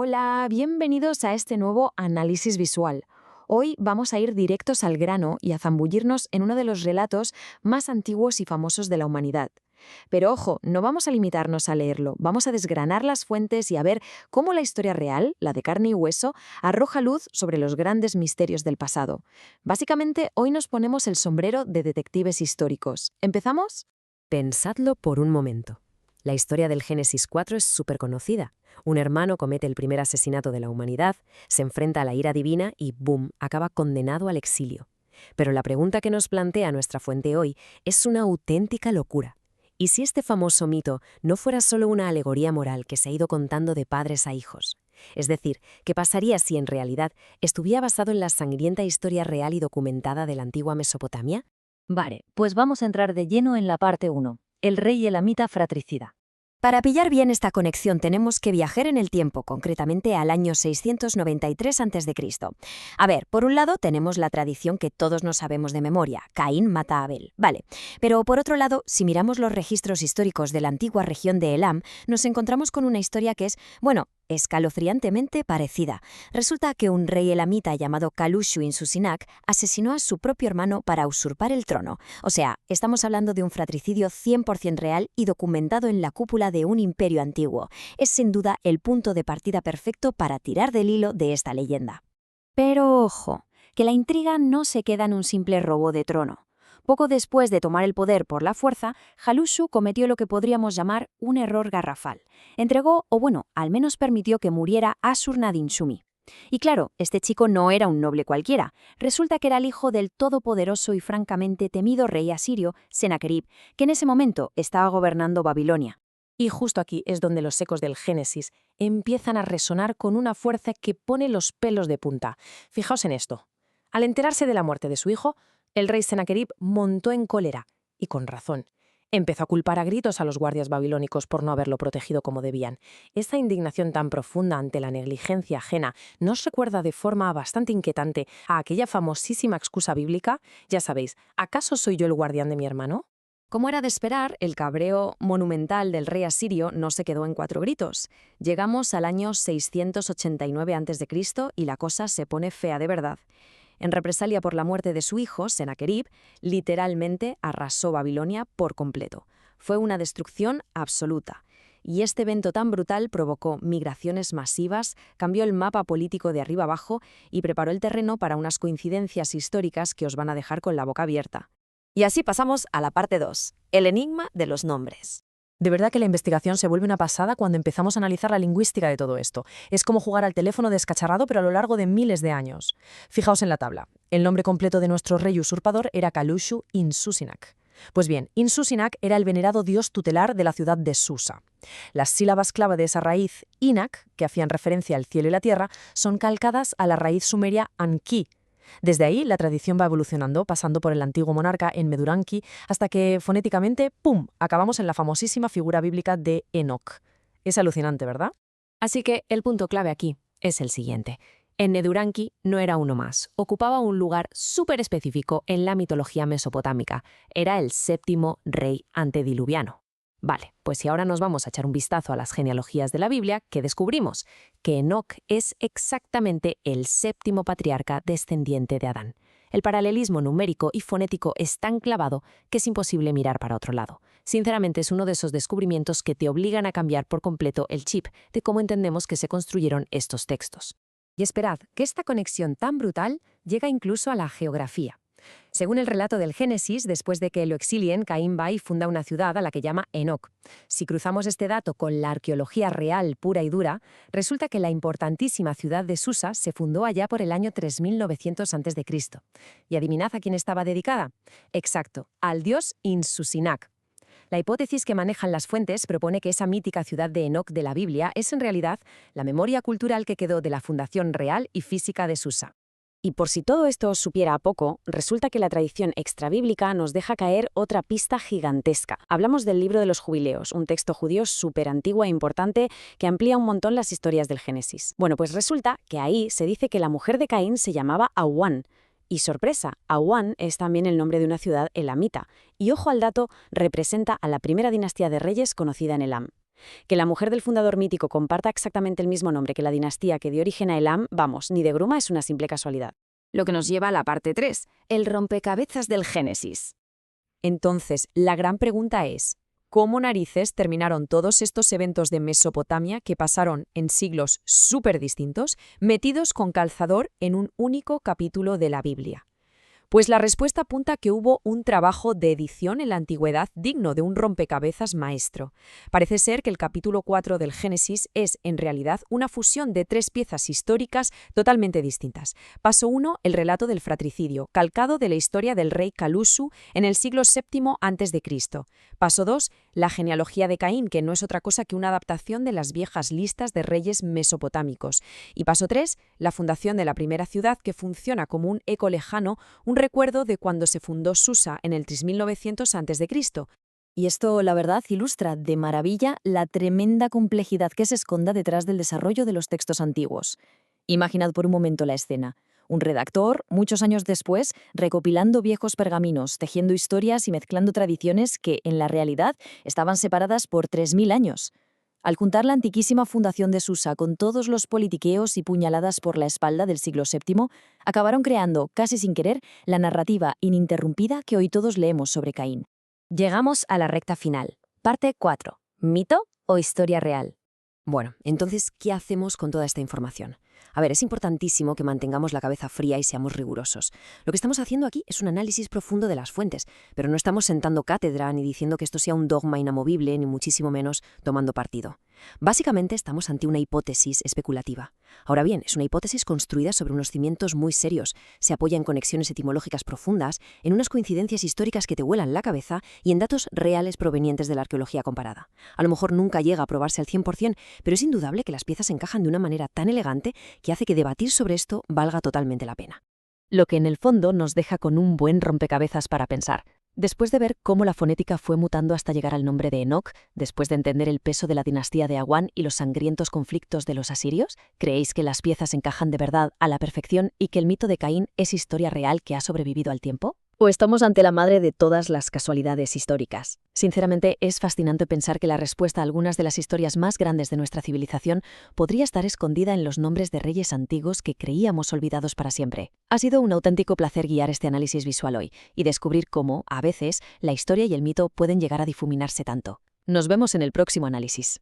Hola, bienvenidos a este nuevo análisis visual. Hoy vamos a ir directos al grano y a zambullirnos en uno de los relatos más antiguos y famosos de la humanidad. Pero ojo, no vamos a limitarnos a leerlo, vamos a desgranar las fuentes y a ver cómo la historia real, la de carne y hueso, arroja luz sobre los grandes misterios del pasado. Básicamente, hoy nos ponemos el sombrero de detectives históricos. ¿Empezamos? Pensadlo por un momento. La historia del Génesis 4 es súper conocida. Un hermano comete el primer asesinato de la humanidad, se enfrenta a la ira divina y ¡boom!, acaba condenado al exilio. Pero la pregunta que nos plantea nuestra fuente hoy es una auténtica locura. ¿Y si este famoso mito no fuera solo una alegoría moral que se ha ido contando de padres a hijos? Es decir, ¿qué pasaría si en realidad estuviera basado en la sangrienta historia real y documentada de la antigua Mesopotamia? Vale, pues vamos a entrar de lleno en la parte 1, el rey elamita fratricida. Para pillar bien esta conexión tenemos que viajar en el tiempo, concretamente al año 693 a.C. A ver, por un lado tenemos la tradición que todos nos sabemos de memoria, Caín mata a Abel, vale. Pero por otro lado, si miramos los registros históricos de la antigua región de Elam, nos encontramos con una historia que es, escalofriantemente parecida. Resulta que un rey elamita llamado Kalushu-Inshushinak asesinó a su propio hermano para usurpar el trono. O sea, estamos hablando de un fratricidio 100% real y documentado en la cúpula de un imperio antiguo. Es sin duda el punto de partida perfecto para tirar del hilo de esta leyenda. Pero ojo, que la intriga no se queda en un simple robo de trono. Poco después de tomar el poder por la fuerza, Halushu cometió lo que podríamos llamar un error garrafal. Entregó, al menos permitió que muriera Ashur-nadin-shumi. Y claro, este chico no era un noble cualquiera. Resulta que era el hijo del todopoderoso y francamente temido rey asirio, Sennacherib, que en ese momento estaba gobernando Babilonia. Y justo aquí es donde los ecos del Génesis empiezan a resonar con una fuerza que pone los pelos de punta. Fijaos en esto. Al enterarse de la muerte de su hijo, el rey Sennacherib montó en cólera, y con razón. Empezó a culpar a gritos a los guardias babilónicos por no haberlo protegido como debían. Esta indignación tan profunda ante la negligencia ajena nos recuerda de forma bastante inquietante a aquella famosísima excusa bíblica. Ya sabéis, ¿acaso soy yo el guardián de mi hermano? Como era de esperar, el cabreo monumental del rey asirio no se quedó en 4 gritos. Llegamos al año 689 a.C. y la cosa se pone fea de verdad. En represalia por la muerte de su hijo, Sennacherib, literalmente arrasó Babilonia por completo. Fue una destrucción absoluta. Y este evento tan brutal provocó migraciones masivas, cambió el mapa político de arriba abajo y preparó el terreno para unas coincidencias históricas que os van a dejar con la boca abierta. Y así pasamos a la parte 2, el enigma de los nombres. De verdad que la investigación se vuelve una pasada cuando empezamos a analizar la lingüística de todo esto. Es como jugar al teléfono descacharrado, pero a lo largo de miles de años. Fijaos en la tabla. El nombre completo de nuestro rey usurpador era Kalushu-Inshushinak. Pues bien, Inshushinak era el venerado dios tutelar de la ciudad de Susa. Las sílabas clave de esa raíz, Inak, que hacían referencia al cielo y la tierra, son calcadas a la raíz sumeria Anki. Desde ahí, la tradición va evolucionando, pasando por el antiguo monarca Enmeduranki, hasta que, fonéticamente, ¡pum!, acabamos en la famosísima figura bíblica de Enoc. Es alucinante, ¿verdad? Así que el punto clave aquí es el siguiente. Enmeduranki no era uno más, ocupaba un lugar súper específico en la mitología mesopotámica. Era el 7º rey antediluviano. Vale, pues si ahora nos vamos a echar un vistazo a las genealogías de la Biblia, ¿qué descubrimos? Que Enoc es exactamente el 7º patriarca descendiente de Adán. El paralelismo numérico y fonético es tan clavado que es imposible mirar para otro lado. Sinceramente, es uno de esos descubrimientos que te obligan a cambiar por completo el chip de cómo entendemos que se construyeron estos textos. Y esperad, que esta conexión tan brutal llega incluso a la geografía. Según el relato del Génesis, después de que lo exilien, Caín va y funda una ciudad a la que llama Enoc. Si cruzamos este dato con la arqueología real pura y dura, resulta que la importantísima ciudad de Susa se fundó allá por el año 3900 a.C. ¿Y adivinad a quién estaba dedicada? Exacto, al dios Inshushinak. La hipótesis que manejan las fuentes propone que esa mítica ciudad de Enoc de la Biblia es en realidad la memoria cultural que quedó de la fundación real y física de Susa. Y por si todo esto os supiera a poco, resulta que la tradición extrabíblica nos deja caer otra pista gigantesca. Hablamos del libro de los Jubileos, un texto judío súper antiguo e importante que amplía un montón las historias del Génesis. Bueno, pues resulta que ahí se dice que la mujer de Caín se llamaba Awan. Y sorpresa, Awan es también el nombre de una ciudad elamita. Y ojo al dato, representa a la primera dinastía de reyes conocida en Elam. Que la mujer del fundador mítico comparta exactamente el mismo nombre que la dinastía que dio origen a Elam, vamos, ni de broma es una simple casualidad. Lo que nos lleva a la parte 3, el rompecabezas del Génesis. Entonces, la gran pregunta es, ¿cómo narices terminaron todos estos eventos de Mesopotamia que pasaron en siglos súper distintos, metidos con calzador en un único capítulo de la Biblia? Pues la respuesta apunta que hubo un trabajo de edición en la antigüedad digno de un rompecabezas maestro. Parece ser que el capítulo 4 del Génesis es, en realidad, una fusión de 3 piezas históricas totalmente distintas. Paso 1, el relato del fratricidio, calcado de la historia del rey Calusu en el siglo VII a.C. Paso 2, la genealogía de Caín, que no es otra cosa que una adaptación de las viejas listas de reyes mesopotámicos. Y paso 3, la fundación de la primera ciudad, que funciona como un eco lejano, un recuerdo de cuando se fundó Susa en el 3900 a.C. Y esto, la verdad, ilustra de maravilla la tremenda complejidad que se esconda detrás del desarrollo de los textos antiguos. Imaginad por un momento la escena. Un redactor, muchos años después, recopilando viejos pergaminos, tejiendo historias y mezclando tradiciones que, en la realidad, estaban separadas por 3000 años. Al juntar la antiquísima fundación de Susa con todos los politiqueos y puñaladas por la espalda del siglo VII, acabaron creando, casi sin querer, la narrativa ininterrumpida que hoy todos leemos sobre Caín. Llegamos a la recta final. Parte 4. ¿Mito o historia real? Bueno, entonces, ¿qué hacemos con toda esta información? A ver, es importantísimo que mantengamos la cabeza fría y seamos rigurosos. Lo que estamos haciendo aquí es un análisis profundo de las fuentes, pero no estamos sentando cátedra ni diciendo que esto sea un dogma inamovible, ni muchísimo menos tomando partido. Básicamente estamos ante una hipótesis especulativa. Ahora bien, es una hipótesis construida sobre unos cimientos muy serios, se apoya en conexiones etimológicas profundas, en unas coincidencias históricas que te vuelan la cabeza y en datos reales provenientes de la arqueología comparada. A lo mejor nunca llega a probarse al 100%, pero es indudable que las piezas encajan de una manera tan elegante que hace que debatir sobre esto valga totalmente la pena. Lo que en el fondo nos deja con un buen rompecabezas para pensar. Después de ver cómo la fonética fue mutando hasta llegar al nombre de Enoc, después de entender el peso de la dinastía de Awan y los sangrientos conflictos de los asirios, ¿creéis que las piezas encajan de verdad a la perfección y que el mito de Caín es historia real que ha sobrevivido al tiempo? ¿O estamos ante la madre de todas las casualidades históricas? Sinceramente, es fascinante pensar que la respuesta a algunas de las historias más grandes de nuestra civilización podría estar escondida en los nombres de reyes antiguos que creíamos olvidados para siempre. Ha sido un auténtico placer guiar este análisis visual hoy y descubrir cómo, a veces, la historia y el mito pueden llegar a difuminarse tanto. Nos vemos en el próximo análisis.